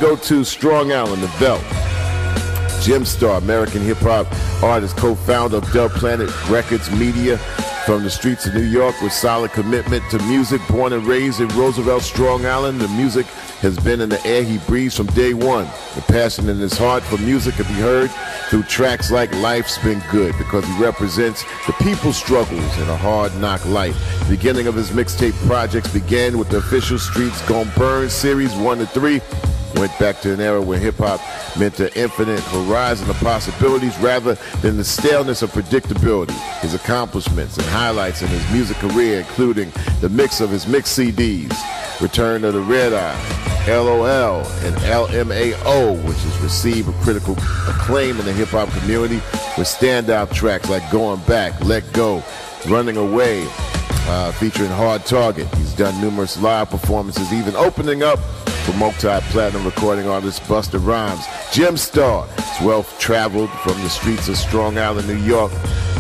go to Strong Island, the Belt. Gemstar, American hip-hop artist, co-founder of Dub Planet Records Media, from the streets of New York with solid commitment to music. Born and raised in Roosevelt, Strong Island, the music has been in the air he breathes from day one. The passion in his heart for music can be heard through tracks like Life's Been Good, because he represents the people's struggles in a hard knock life. The beginning of his mixtape projects began with the official Streets Gon' Burn series 1 to 3. Went back to an era where hip-hop meant an infinite horizon of possibilities rather than the staleness of predictability. His accomplishments and highlights in his music career, including the mix of his mixed CDs, Return of the Red Eye, LOL, and LMAO, which has received a critical acclaim in the hip-hop community with standout tracks like Going Back, Let Go, Running Away, featuring Hard Target. He's done numerous live performances, even opening up for multi-platinum recording artist Busta Rhymes. Gemstar is well-traveled from the streets of Strong Island, New York,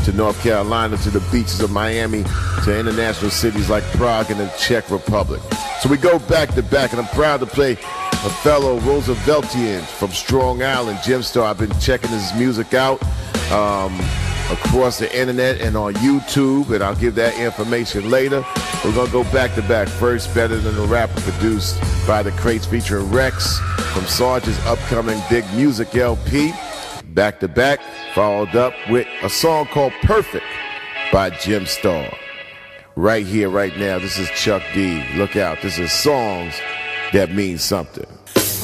to North Carolina, to the beaches of Miami, to international cities like Prague and the Czech Republic. So we go back to back, and I'm proud to play a fellow Rooseveltian from Strong Island, Gemstar. I've been checking his music out across the internet and on YouTube, and I'll give that information later. We're going to go back to back. First, Better Than the Rapper, produced by The Crates, featuring Rex from Sarge's upcoming Big Music LP. Back to back, followed up with a song called Perfect by Gemstar. Right here, right now, this is Chuck D. Look out, this is songs that mean something.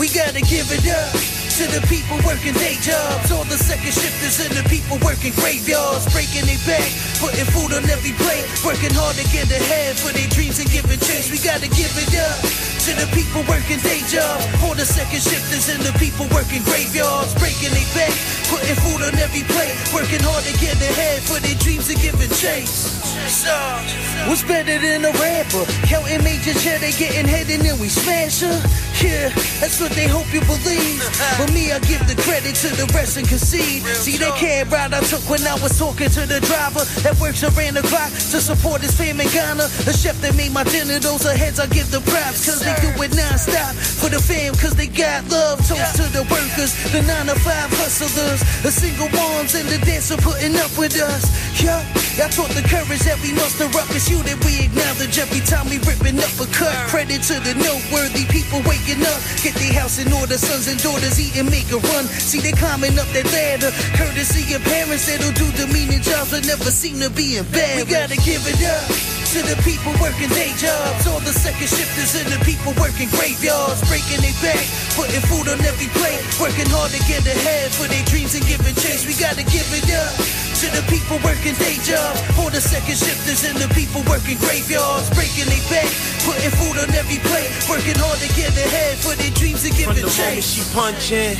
We gotta give it up to the people working day jobs, all the second shifters and the people working graveyards, breaking their back, putting food on every plate, working hard to get ahead for their dreams and giving chase. We gotta give it up to the people working day jobs, all the second shifters and the people working graveyards, breaking their back, putting food on every plate, working hard to get ahead for their dreams and giving chase. So, what's better than a rapper? Counting major cheddar, getting head and then we smash her. Yeah, that's what they hope you believe. But me, I give the credit to the rest and concede. See that cab ride I took when I was talking to the driver that works around the clock to support his fam in Ghana. The chef that made my dinner, those are heads I give the props, cause they do it non-stop for the fam, cause they got love. Toast to the workers, the 9 to 5 hustlers, the single moms and the dancer putting up with us. Yeah, I taught the courage that we muster up. It's you that we acknowledge every time we ripping up a cut. Credit to the noteworthy people waking up, get their house in order, sons and daughters eat and make a run. See they climbing up that ladder, courtesy of parents that'll do demeaning jobs but never seem to be in bed. We gotta give it up to the people working day jobs, all the second shifters and the people working graveyards, breaking their back, putting food on every plate, working hard to get ahead for their dreams and giving chase. We gotta give it up to the people working day jobs, all the second shifters and the people working graveyards, breaking their back, putting food on every plate, working hard to get ahead for their dreams and giving chase. She punching,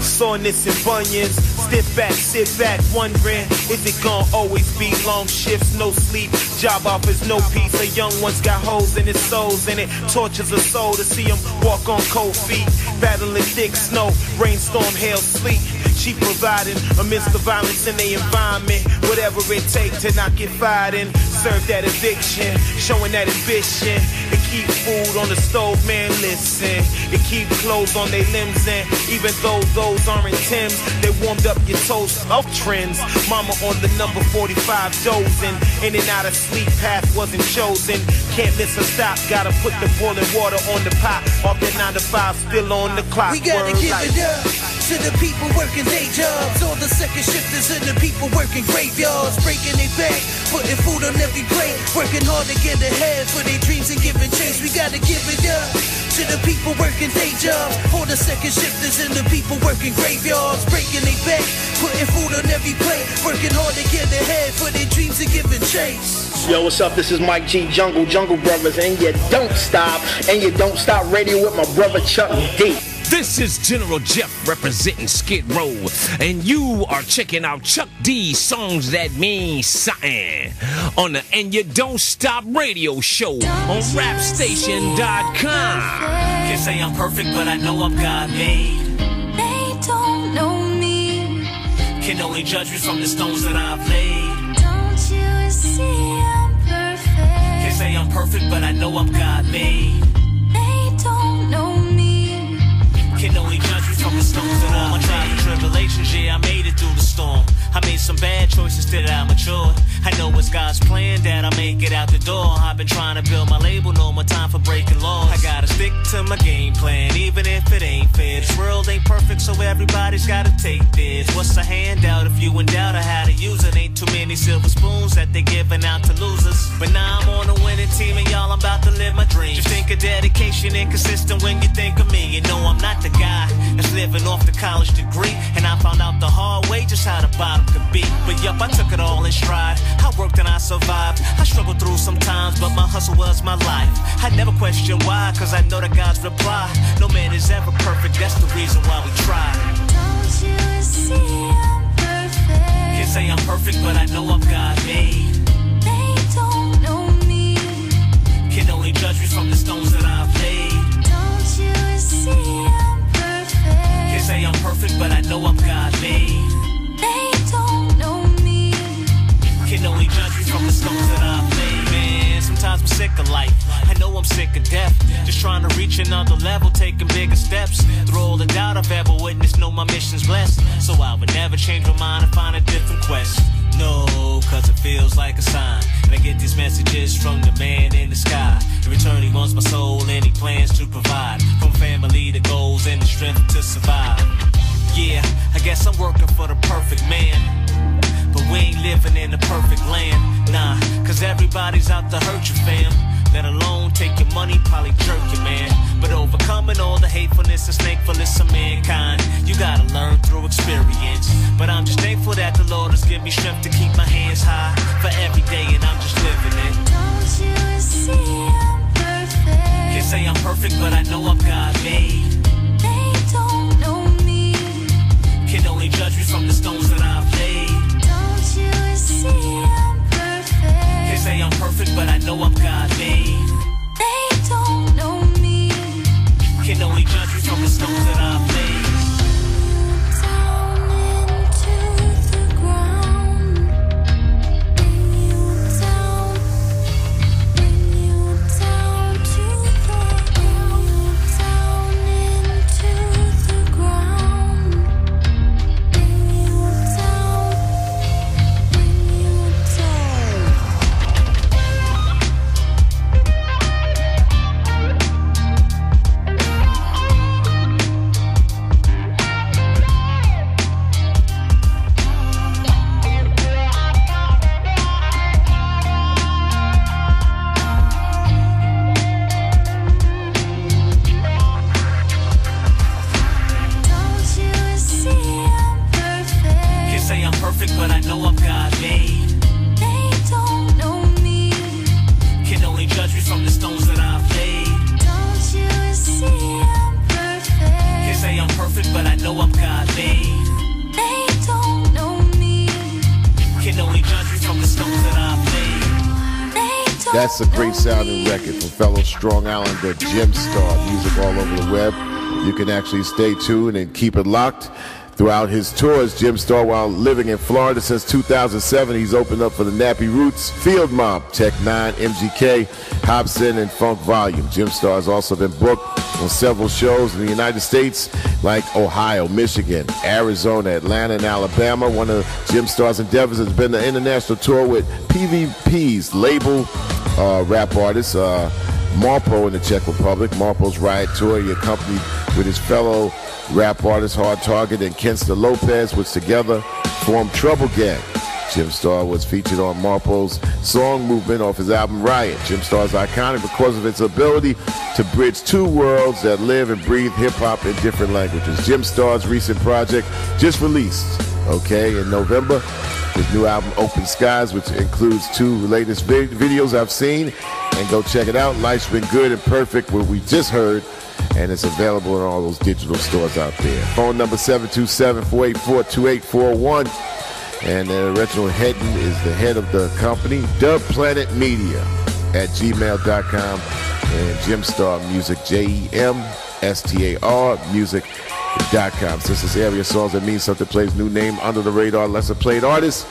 soreness and bunions, stiff back, sit back, wondering, is it gonna always be long shifts, no sleep, job offers, no peace. The young ones got holes in his souls, and it tortures a soul to see him walk on cold feet, battling thick snow, rainstorm, hail, sleet. She providing amidst the violence in the environment, whatever it takes to not get fired and serve that eviction, showing that ambition. It keep food on the stove, man, listen. It keep clothes on their limbs, and even though those aren't Timbs, they warmed up your toes of trends. Mama on the number 45 dozing, in and out of sleep, path wasn't chosen. Can't miss a stop, gotta put the boiling water on the pot. Off that 9 to 5, still on the clock. We gotta give it up to the people working day jobs, all the second shifters and the people working graveyards, breaking their back, putting food on every plate, working hard to get ahead for their dreams and giving chase. We gotta give it up to the people working day jobs, all the second shifters and the people working graveyards, breaking their back, putting food on every plate, working hard to get ahead for their dreams and giving chase. Yo, what's up? This is Mike G, Jungle Brothers, and you don't stop radio with my brother Chuck D. This is General Jeff representing Skid Row, and you are checking out Chuck D's Songs That Mean Something on the And You Don't Stop radio show on rapstation.com. Can't say I'm perfect, but I know I'm God made. They don't know me. Can only judge me from the stones that I've laid. Don't you see I'm perfect? Can't say I'm perfect, but I know I'm God made. They don't know me. I made some bad choices that I matured. I know it's God's plan that I make it out the door. I've been trying to build my label, no more time for breaking laws. I gotta stick to my game plan, even if it ain't fair. This world ain't perfect, so everybody's gotta take this. What's a handout if you in doubt of how to use it? Ain't too many silver spoons that they giving out to losers. But now I'm on a winning team, and y'all, I'm about to live my dream. Just think of dedication and consistent when you think of me. You know I'm not the guy that's living off the college degree, and I found out the hard way just how the bottom could be. But yup, I took it all in stride. I worked and I survived. I struggled through sometimes, but my hustle was my life. I never question why, cause I know that God's reply. No man is ever perfect, that's the reason why we try. Don't you see I'm perfect? Can't say I'm perfect, but I know I'm God made. They don't know me. Can only judge me from the stones that I've laid. Don't you see I'm perfect? Can't say I'm perfect, but I know I'm God made. They don't know me. Can only judge me from the stones that I've laid. Man, sometimes I'm sick of life. I know I'm sick of death. Just trying to reach another level, taking bigger steps. Through all the doubt I've ever witnessed, know my mission's blessed. So I would never change my mind and find a different quest. No, cause it feels like a sign. And I get these messages from the man in the sky. In return he wants my soul and he plans to provide. From family to goals and the strength to survive. Yeah, I guess I'm working for the perfect man. But we ain't living in the perfect land. Nah, cause everybody's out to hurt you, fam. Let alone take your money, probably jerk you, man. But overcoming all the hatefulness and snakefulness of mankind, you gotta learn through experience. But I'm just thankful that the Lord has given me strength to keep my hands high for every day, and I'm just living it. Don't you see I'm perfect? Can't say I'm perfect, but I know I'm God made. They don't know me. Can only judge me from the stones that I've laid. Don't you see I'm perfect? Can't say I'm perfect, but I know I'm God made. They don't know me. Can only judge me from the stones that I've laid. Down into the ground. Bring you down to the ground. Down into the ground. Bring you down. But I know I'm God made. They don't know me. Can only judge me from the stones that I've laid. Don't you see I'm perfect? Can't say I'm perfect, but I know I'm God made. They don't know me. Can only judge me from the stones that I've laid. They don't That's a great sounding know me. record from fellow Strong Islander Gemstar. Music all over the web. You can actually stay tuned and keep it locked throughout his tours. Gemstar, while living in Florida since 2007, he's opened up for the Nappy Roots, Field Mob, Tech 9, MGK, Hobson, and Funk Volume. Gemstar has also been booked on several shows in the United States like Ohio, Michigan, Arizona, Atlanta, and Alabama. One of Gemstar's endeavors has been the international tour with PVP's label rap artist, Marpo in the Czech Republic. Marpo's Riot Tour, he accompanied with his fellow rap artist Hard Target and Kensta Lopez, which together formed Trouble Gang. Gemstar was featured on Marpo's Song Movement off his album Riot. Gemstar is iconic because of its ability to bridge two worlds that live and breathe hip-hop in different languages. Gemstar's recent project just released, in November. His new album, Open Skies, which includes two latest videos I've seen. And go check it out. Life's Been Good and Perfect, what we just heard. And it's available in all those digital stores out there. Phone number 727-484-2841. And the original heading is the head of the company, Dub Planet Media @gmail.com. And Gemstar Music, JEMSTAR Music.com. Since this area songs that mean something plays new name under the radar, lesser played artists.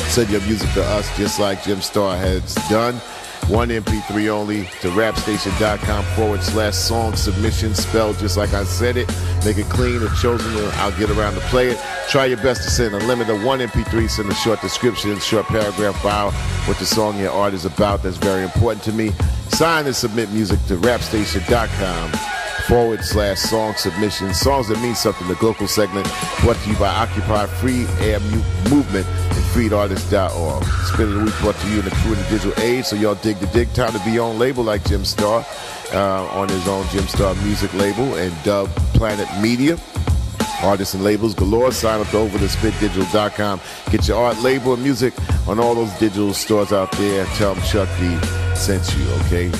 Send your music to us just like Gemstar has done. One MP3 only to rapstation.com/song submission, spelled just like I said it. Make it clean and chosen, and I'll get around to play it. Try your best to send a limit of one MP3. Send a short description, short paragraph bio, what the song your art is about. That's very important to me. Sign and submit music to rapstation.com/song submission. Songs that mean something. The local segment brought to you by Occupy Free Air Movement and freedartists.org. Spin of the week brought to you in the crew in the digital age. So y'all dig the dig. Time to be on label like Gemstar, on his own Gemstar music label, and Dub Planet Media. Artists and labels galore. Sign up over to spitdigital.com. Get your art, label, and music on all those digital stores out there. Tell them Chuck D sent you, okay?